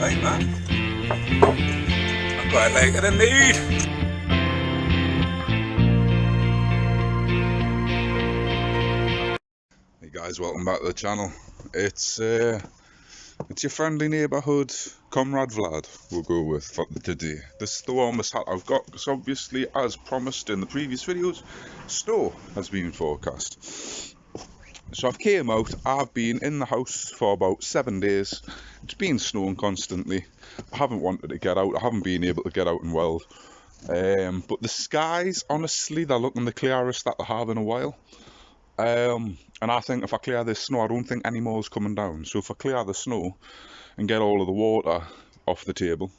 like man. I quite like it indeed. Hey guys, welcome back to the channel. It's your friendly neighbourhood comrade Vlad. We'll go with for today. This is the warmest hat I've got because obviously, as promised in the previous videos, snow has been forecast. So I've came out. I've been in the house for about 7 days. It's been snowing constantly. I haven't wanted to get out. I haven't been able to get out and weld. But the skies, honestly, they're looking the clearest that they have in a while. And I think if I clear this snow, I don't think any more is coming down. So if I clear the snow and get all of the water off the table,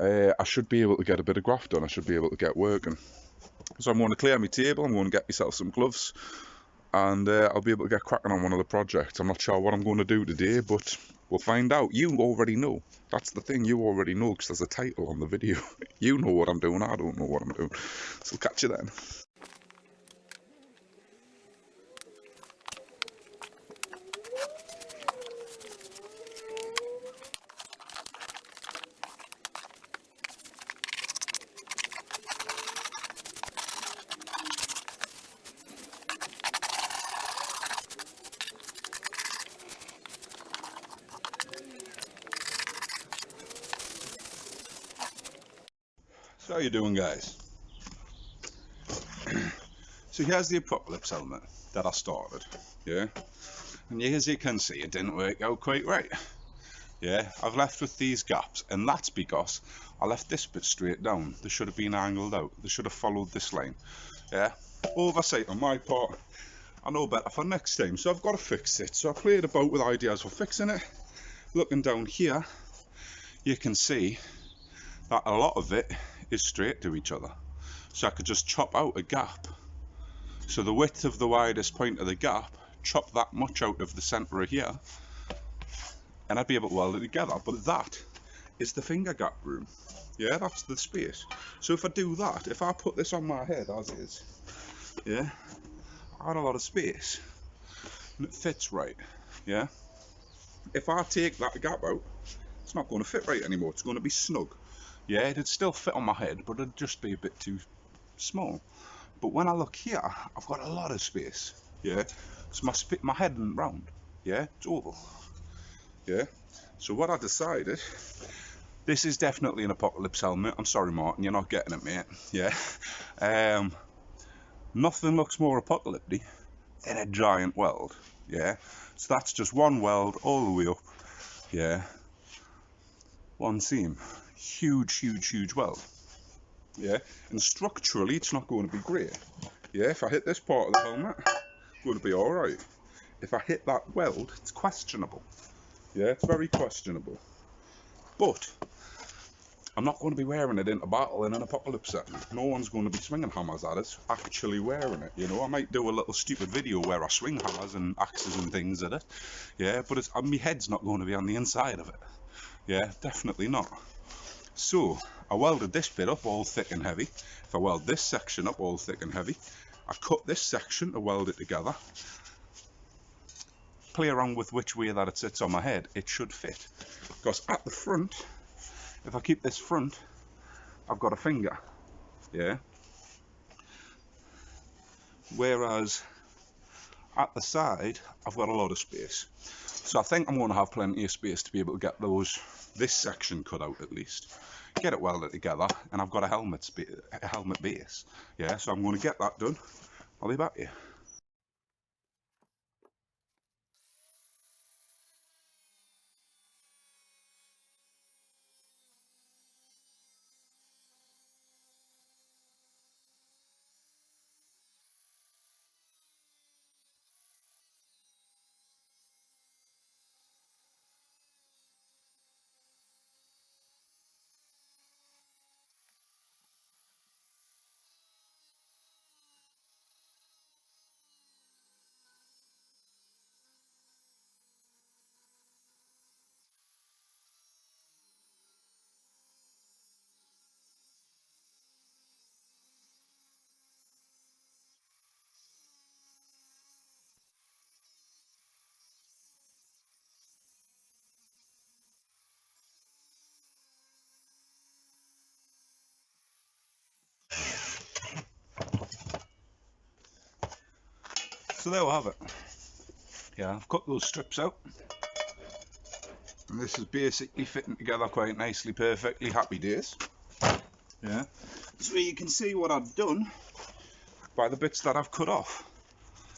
I should be able to get a bit of graft done. I should be able to get working. So I'm going to clear my table. I'm going to get myself some gloves, and I'll be able to get cracking on one of the projects. I'm not sure what I'm going to do today, but we'll find out. You already know. That's the thing, you already know, because there's a title on the video. You know what I'm doing, I don't know what I'm doing. So I'll catch you then. So how you doing, guys? So here's the apocalypse helmet that I started, yeah? And as you can see, it didn't work out quite right. Yeah, I've left with these gaps, and that's because I left this bit straight down. They should have been angled out. They should have followed this line. Yeah, oversight on my part. I know better for next time, so I've got to fix it. So I played about with ideas for fixing it. Looking down here, you can see that a lot of it is straight to each other. So I could just chop out a gap. So the width of the widest point of the gap, chop that much out of the centre of here, and I'd be able to weld it together. But that is the finger gap room. Yeah, that's the space. So if I do that, if I put this on my head as is, yeah, I had a lot of space, and it fits right. Yeah, if I take that gap out, it's not going to fit right anymore. It's going to be snug. Yeah, it'd still fit on my head, but it'd just be a bit too small. But when I look here, I've got a lot of space. Yeah, so my head isn't round. Yeah, it's oval. Yeah, so what I decided, this is definitely an apocalypse helmet. I'm sorry, Martin, you're not getting it, mate. Yeah, nothing looks more apocalyptic than a giant weld. Yeah, so that's just one weld all the way up. Yeah, one seam, huge weld. Yeah, and structurally it's not going to be great. Yeah, if I hit this part of the helmet, it's going to be all right. If I hit that weld, it's questionable. Yeah, it's very questionable. But I'm not going to be wearing it into battle in an apocalypse setting. No one's going to be swinging hammers at it, actually wearing it. You know, I might do a little stupid video where I swing hammers and axes and things at it. Yeah, but my head's not going to be on the inside of it. Yeah, definitely not. So I welded this bit up all thick and heavy. If I weld this section up all thick and heavy, I cut this section to weld it together. Play around with which way that it sits on my head. It should fit. Because at the front, if I keep this front, I've got a finger. Yeah. Whereas at the side, I've got a lot of space. So I think I'm going to have plenty of space to be able to get this section cut out at least. Get it welded together, and I've got a helmet base. Yeah, so I'm going to get that done. I'll be back here. So there we have it. Yeah, I've cut those strips out. And this is basically fitting together quite nicely, perfectly. Happy days. Yeah. So you can see what I've done by the bits that I've cut off.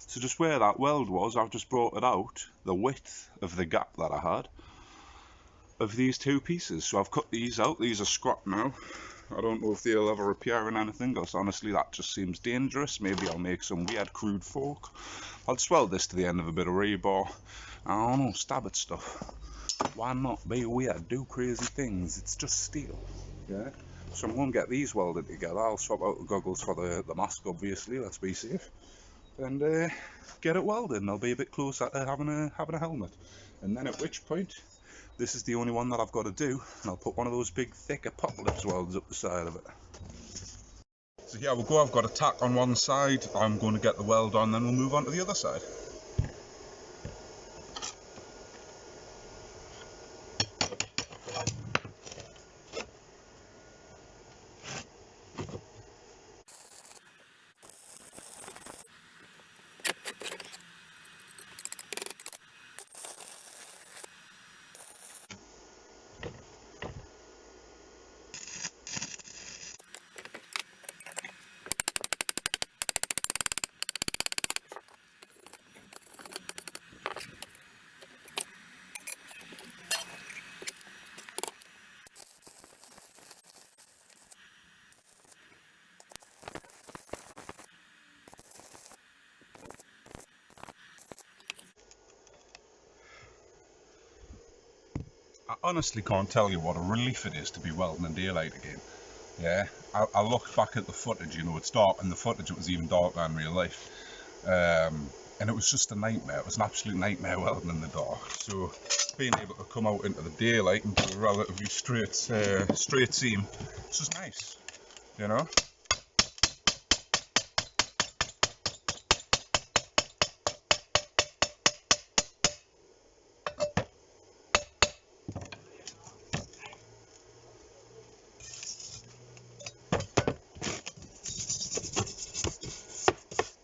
So just where that weld was, I've just brought it out, the width of the gap that I had of these two pieces. So I've cut these out. These are scrap now. I don't know if they'll ever repair in anything, because honestly that just seems dangerous. Maybe I'll make some weird crude fork. I'll just weld this to the end of a bit of rebar. I don't know, stab at stuff. Why not be weird, do crazy things? It's just steel. Yeah. So I'm going to get these welded together. I'll swap out the goggles for the mask, obviously, let's be safe. And get it welded, and I'll be a bit closer to having a helmet. And then at which point, this is the only one that I've got to do, and I'll put one of those big thick apocalypse welds up the side of it. So here we go, I've got a tack on one side, I'm going to get the weld on, then we'll move on to the other side. I honestly can't tell you what a relief it is to be welding in daylight again. Yeah, I looked back at the footage, you know, it's dark, and the footage, it was even darker in real life. And it was just a nightmare. It was an absolute nightmare welding in the dark. So being able to come out into the daylight and do a relatively straight seam, it's just nice, you know.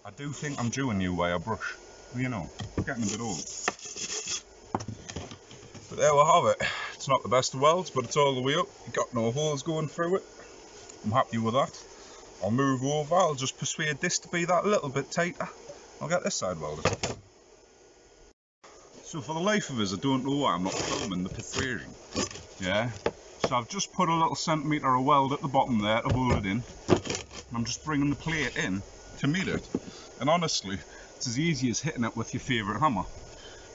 I do think I'm due a new wire brush, you know, getting a bit old. But there we have it. It's not the best of welds, but it's all the way up. You've got no holes going through it. I'm happy with that. I'll move over, I'll just persuade this to be that little bit tighter. I'll get this side welded. So for the life of us, I don't know why I'm not filming the perforating. Yeah, so I've just put a little centimetre of weld at the bottom there to hold it in. And I'm just bringing the plate in to meet it. And honestly, it's as easy as hitting it with your favourite hammer.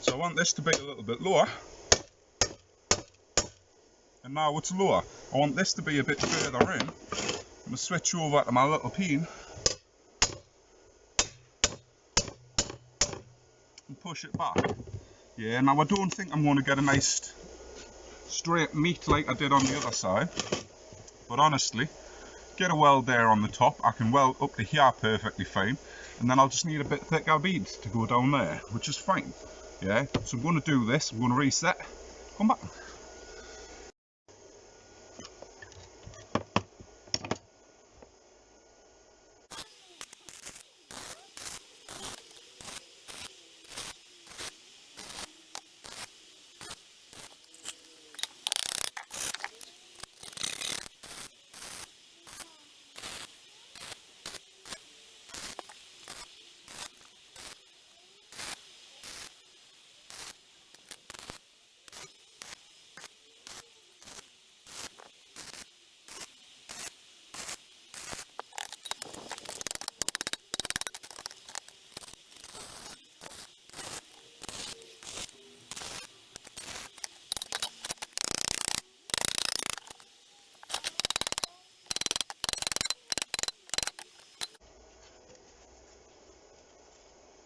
So I want this to be a little bit lower. And now it's lower. I want this to be a bit further in. I'm going to switch over to my little peen and push it back. Yeah, now I don't think I'm going to get a nice straight meet like I did on the other side. But honestly, get a weld there on the top. I can weld up to here perfectly fine. And then I'll just need a bit thicker beads to go down there, which is fine. Yeah, so I'm going to do this. I'm going to reset. Come back.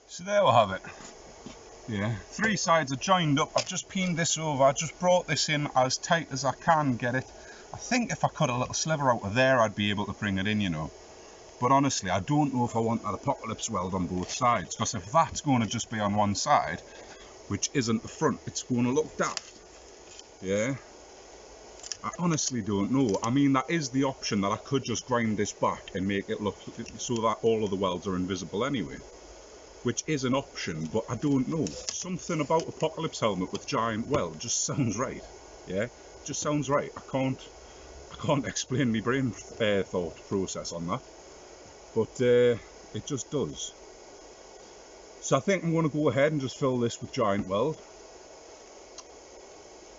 So there we have it. Yeah, three sides are joined up. I've just peened this over. I just brought this in as tight as I can get it. I think if I cut a little sliver out of there, I'd be able to bring it in, you know. But honestly, I don't know if I want that apocalypse weld on both sides, because if that's going to just be on one side, which isn't the front, it's going to look daft. Yeah, I honestly don't know. I mean, that is the option, that I could just grind this back and make it look so that all of the welds are invisible anyway. which is an option, but I don't know. Something about Apocalypse helmet with giant weld just sounds right. Yeah, just sounds right. I can't explain my brain thought process on that, but it just does. So I think I'm going to go ahead and just fill this with giant weld,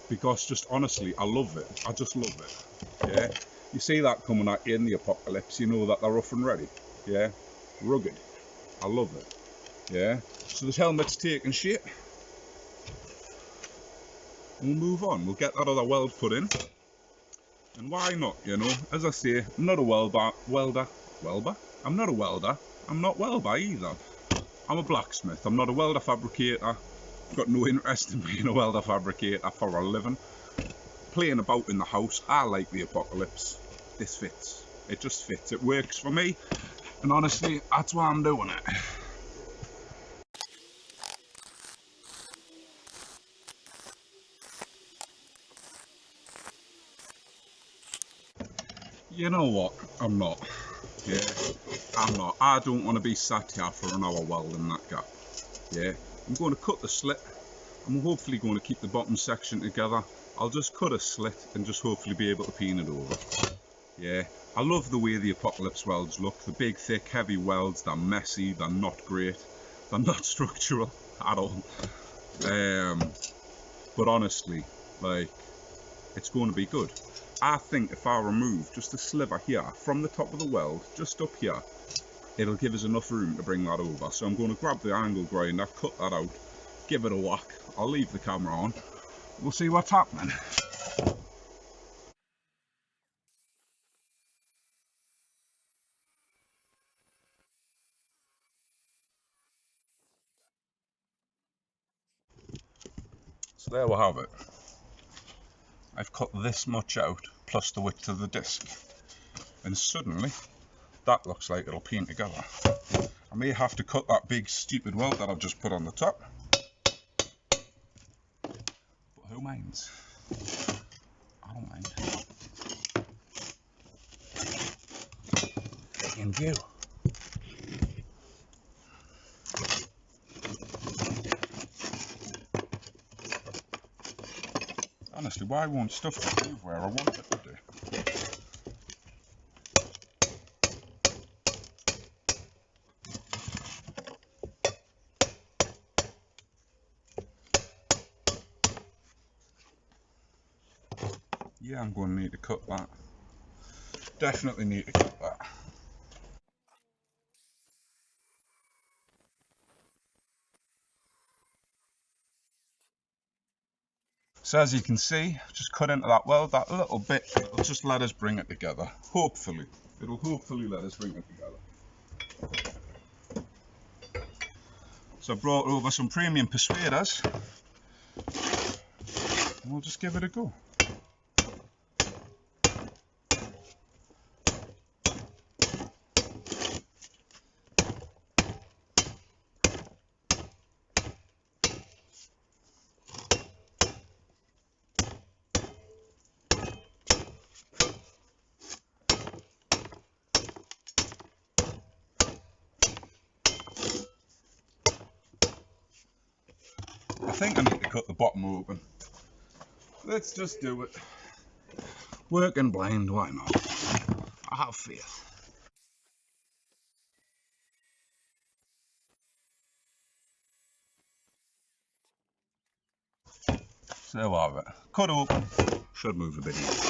because just honestly, I love it. I just love it. Yeah, you see that coming at you in the Apocalypse, you know that they're rough and ready. Yeah, rugged. I love it. Yeah, so this helmet's taking shape. We'll move on. We'll get that other weld put in. And why not, you know? As I say, I'm not a welder. I'm not a welder. I'm not welder either. I'm a blacksmith. I'm not a welder fabricator. I've got no interest in being a welder fabricator for a living. Playing about in the house, I like the Apocalypse. This fits. It just fits. It works for me. And honestly, that's why I'm doing it. You know what? I'm not. Yeah, I'm not. I don't want to be sat here for an hour welding that gap. Yeah, I'm going to cut the slit. I'm hopefully going to keep the bottom section together. I'll just cut a slit and just hopefully be able to peen it over. Yeah, I love the way the Apocalypse welds look. The big, thick, heavy welds, they're messy, they're not great. They're not structural at all. But honestly, like, it's going to be good. I think if I remove just a sliver here from the top of the weld, just up here, it'll give us enough room to bring that over. So I'm going to grab the angle grinder, cut that out, give it a whack. I'll leave the camera on. We'll see what's happening. So there we have it. I've cut this much out, plus the width of the disc. And suddenly, that looks like it'll peen together. I may have to cut that big stupid weld that I've just put on the top. But who minds? I don't mind. In view. Honestly, why won't stuff just move where I want it to do? Yeah, I'm going to need to cut that. Definitely need to cut that. So as you can see, just cut into that weld that little bit. It'll just let us bring it together. Hopefully. It'll hopefully let us bring it together. So I brought over some premium persuaders. And we'll just give it a go. I think I need to cut the bottom open. Let's just do it. Working blind, why not? I have faith. So there we have it. Cut open. Should move a bit easier.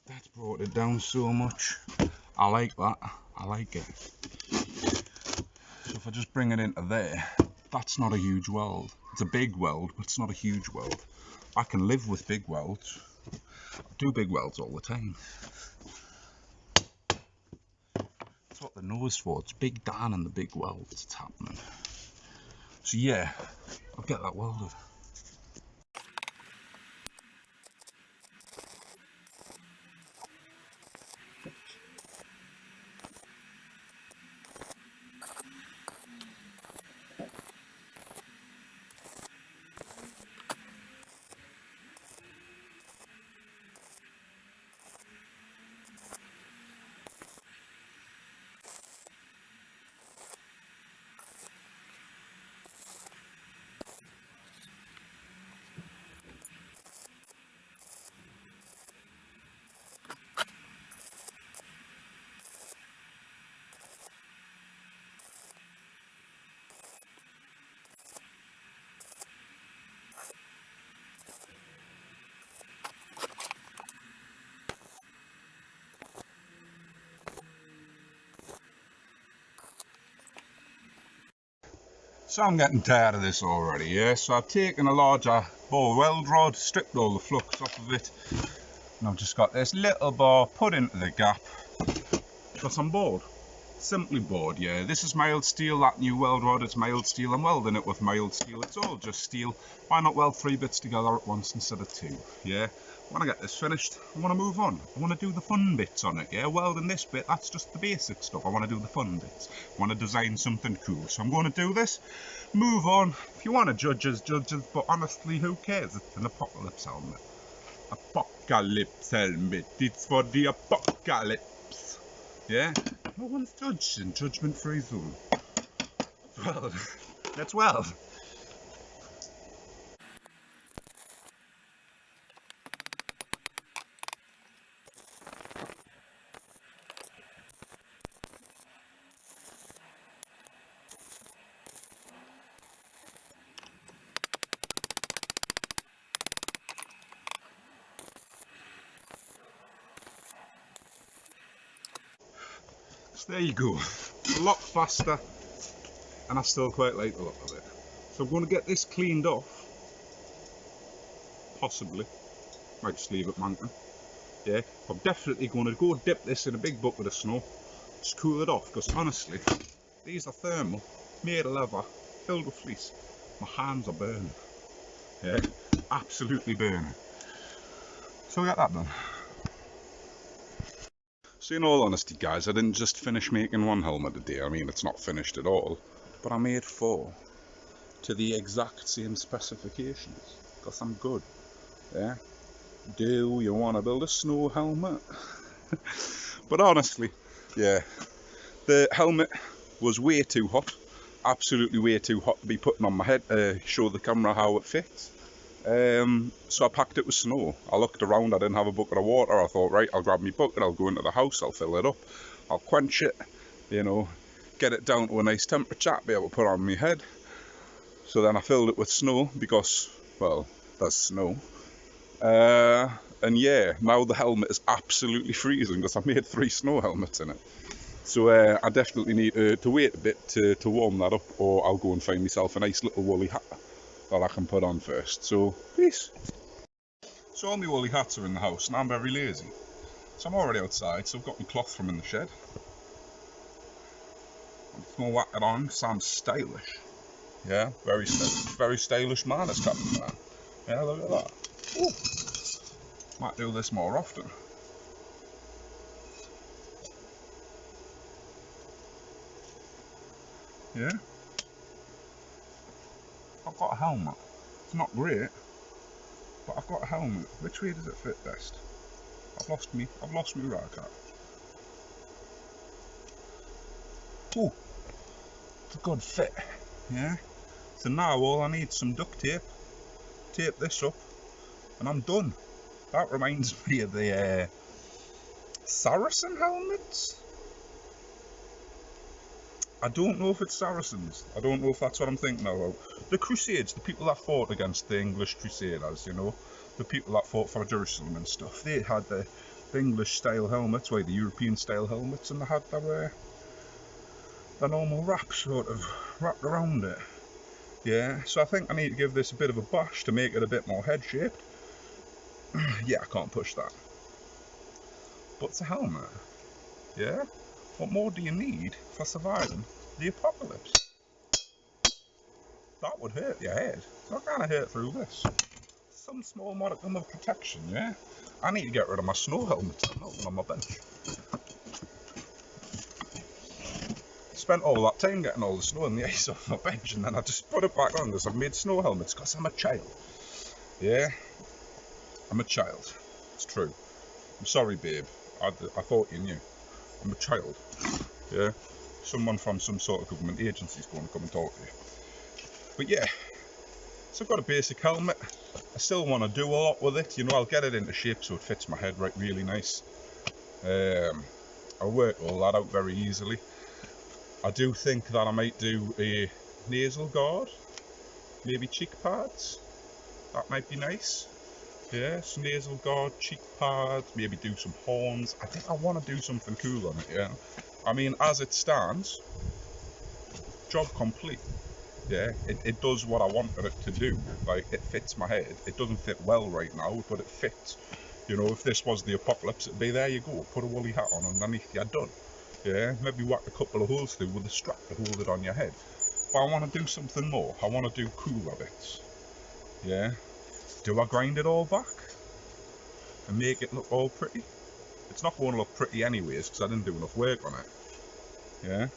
That's brought it down so much. I like that. I like it. So if I just bring it into there, that's not a huge weld. It's a big weld, but it's not a huge weld. I can live with big welds. I do big welds all the time. That's what the nose for. It's Big Dan and the big welds. It's happening. So yeah, I'll get that welded. So I'm getting tired of this already, yeah? So I've taken a larger ball weld rod, stripped all the flux off of it, and I've just got this little bar put into the gap, because I'm bored. Simply bored, yeah. This is mild steel, that new weld rod is mild steel. I'm welding it with mild steel, it's all just steel. Why not weld 3 bits together at once instead of 2, yeah? When I get this finished, I want to move on. I want to do the fun bits on it, yeah? Welding this bit, that's just the basic stuff. I want to do the fun bits. I want to design something cool. So I'm going to do this, move on. If you want to judge us, but honestly, who cares? It's an apocalypse helmet. Apocalypse helmet, it's for the apocalypse. Yeah? No one's judging, judgment-free zone. Well, let's weld. So there you go, a lot faster, and I still quite like the look of it. So I'm going to get this cleaned off, possibly, might just leave it mountain, yeah. I'm definitely going to go dip this in a big bucket of snow, just cool it off, because honestly, these are thermal, made of leather, filled with fleece. My hands are burning, yeah, absolutely burning. So we got that done. So in all honesty guys, I didn't just finish making one helmet a day. I mean, it's not finished at all, but I made 4 to the exact same specifications, because I'm good, yeah. Do you want to build a snow helmet? But honestly, yeah, the helmet was way too hot, absolutely way too hot to be putting on my head to show the camera how it fits. So I packed it with snow. I looked around, I didn't have a bucket of water. I thought, right, I'll grab my bucket, I'll go into the house, I'll fill it up, I'll quench it, you know, get it down to a nice temperature, be able to put it on my head. So then I filled it with snow because, well, there's snow. And yeah, now the helmet is absolutely freezing because I made 3 snow helmets in it. So I definitely need to wait a bit to warm that up, or I'll go and find myself a nice little woolly hat that I can put on first. So, peace. So all my woolly hats are in the house and I'm very lazy. So I'm already outside, so I've got my cloth from in the shed. I'm just going to whack it on because I'm stylish. Yeah, very stylish man is Captain Man. Yeah, look at that. Ooh. Might do this more often. Yeah. I've got a helmet. It's not great, but I've got a helmet. Which way does it fit best? I've lost me rag hat. Oh, it's a good fit. Yeah. So now all I need is some duct tape. Tape this up, and I'm done. That reminds me of the Saracen helmets. I don't know if it's Saracens. I don't know if that's what I'm thinking about. The Crusades, the people that fought against the English Crusaders, you know, the people that fought for Jerusalem and stuff, they had the English style helmets, the European style helmets, and they had their normal wrap sort of wrapped around it. Yeah, so I think I need to give this a bit of a bash to make it a bit more head shaped. Yeah, I can't push that. But it's a helmet. Yeah? What more do you need for surviving the apocalypse? That would hurt your head. It's not going to hurt through this. Some small modicum of protection, yeah? I need to get rid of my snow helmet. I'm not on my bench. Spent all that time getting all the snow and the ice off my bench, and then I just put it back on because I've made snow helmets because I'm a child. Yeah? I'm a child. It's true. I'm sorry, babe. I thought you knew. I'm a child. Yeah? Someone from some sort of government agency is going to come and talk to you. But yeah, so I've got a basic helmet. I still want to do a lot with it. You know, I'll get it into shape so it fits my head right really nice. I'll work all that out very easily. I do think that I might do a nasal guard, maybe cheek pads. That might be nice. Yeah, some nasal guard, cheek pads, maybe do some horns. I think I want to do something cool on it, yeah. I mean, as it stands, job complete. Yeah, it does what I wanted it to do. Like, it fits my head. It doesn't fit well right now, but it fits. You know, if this was the apocalypse, it'd be, there you go, put a woolly hat on underneath, you're done. Yeah, maybe whack a couple of holes through with a strap to hold it on your head. But I want to do something more. I want to do cooler bits. Yeah. Do I grind it all back and make it look all pretty? It's not going to look pretty anyways, because I didn't do enough work on it. Yeah.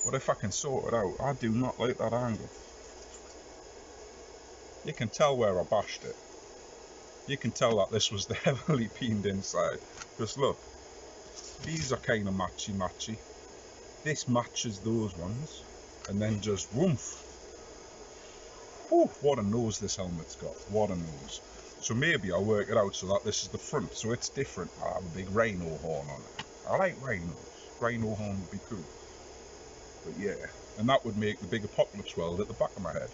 But if I can sort it out, I do not like that angle. You can tell where I bashed it. You can tell that this was the heavily peened inside. Just look, these are kind of matchy. This matches those ones, and then just woof. Oh, what a nose this helmet's got, what a nose. So maybe I'll work it out so that this is the front, so it's different. I have a big rhino horn on it. I like rhinos. Rhino horn would be cool. But yeah, and that would make the big apocalypse weld at the back of my head.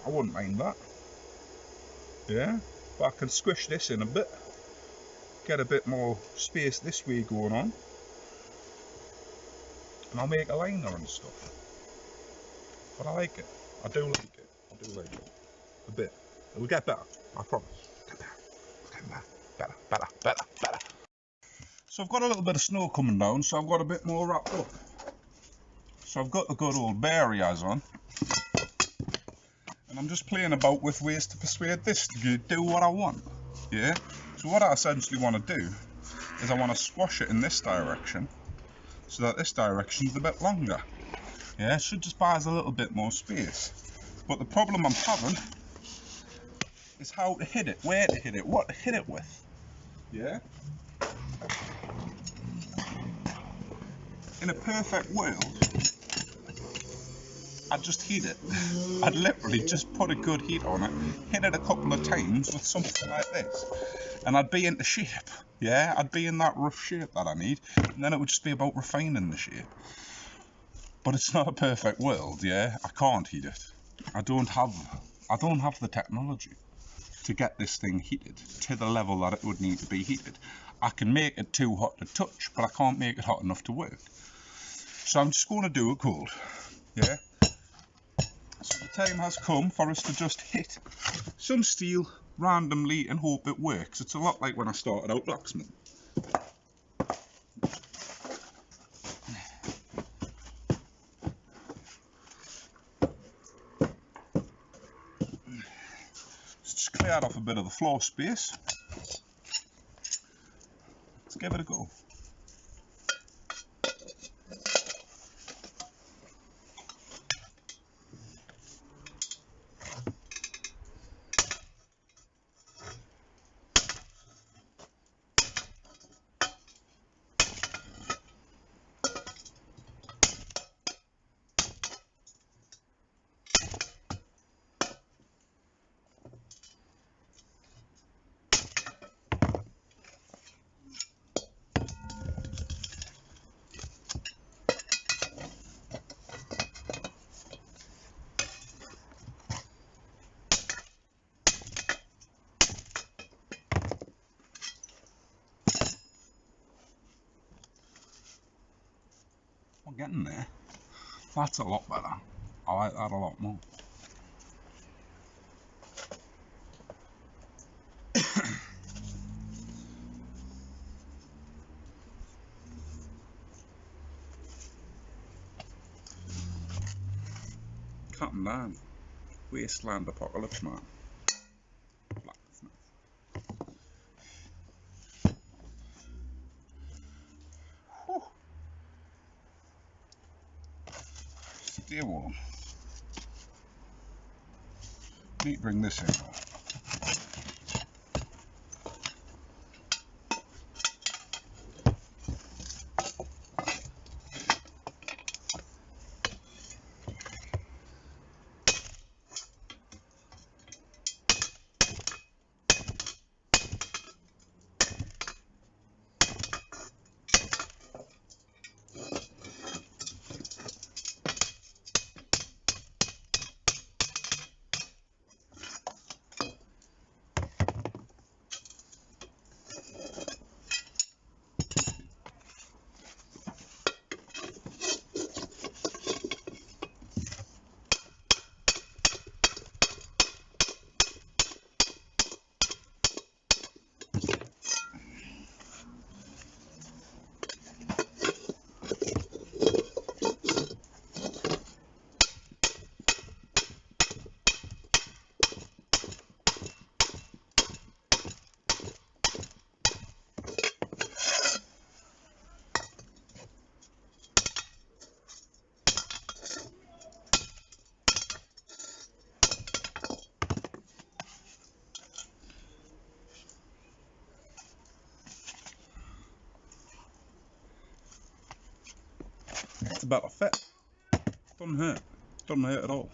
I wouldn't mind that. Yeah, but I can squish this in a bit, get a bit more space this way going on, and I'll make a liner and stuff. But I like it. I do like it. I do like it. A bit. It'll get better. I promise. Get better. It's getting better. Better. So I've got a little bit of snow coming down, so I've got a bit more wrapped up. So I've got the good old barriers on. And I'm just playing about with ways to persuade this to do what I want. Yeah? So what I essentially want to do is I want to squash it in this direction so that this direction's a bit longer. Yeah, it should just buy us a little bit more space. But the problem I'm having is how to hit it, where to hit it, what to hit it with. Yeah? In a perfect world, I'd just heat it. I'd literally just put a good heat on it, hit it a couple of times with something like this, and I'd be into shape. Yeah, I'd be in that rough shape that I need, and then it would just be about refining the shape. But it's not a perfect world, yeah. I can't heat it. I don't have the technology to get this thing heated to the level that it would need to be heated. I can make it too hot to touch, but I can't make it hot enough to work. So I'm just going to do it cold. Yeah. So the time has come for us to just hit some steel randomly and hope it works. It's a lot like when I started out blacksmithing. Just cleared off a bit of the floor space. Let's give it a go. We're getting there. That's a lot better. I like that a lot more. Cutting down. Wasteland apocalypse, man. Blacksmith. Whew. Stay warm. Need to bring this in though. better fit. Doesn't hurt at all.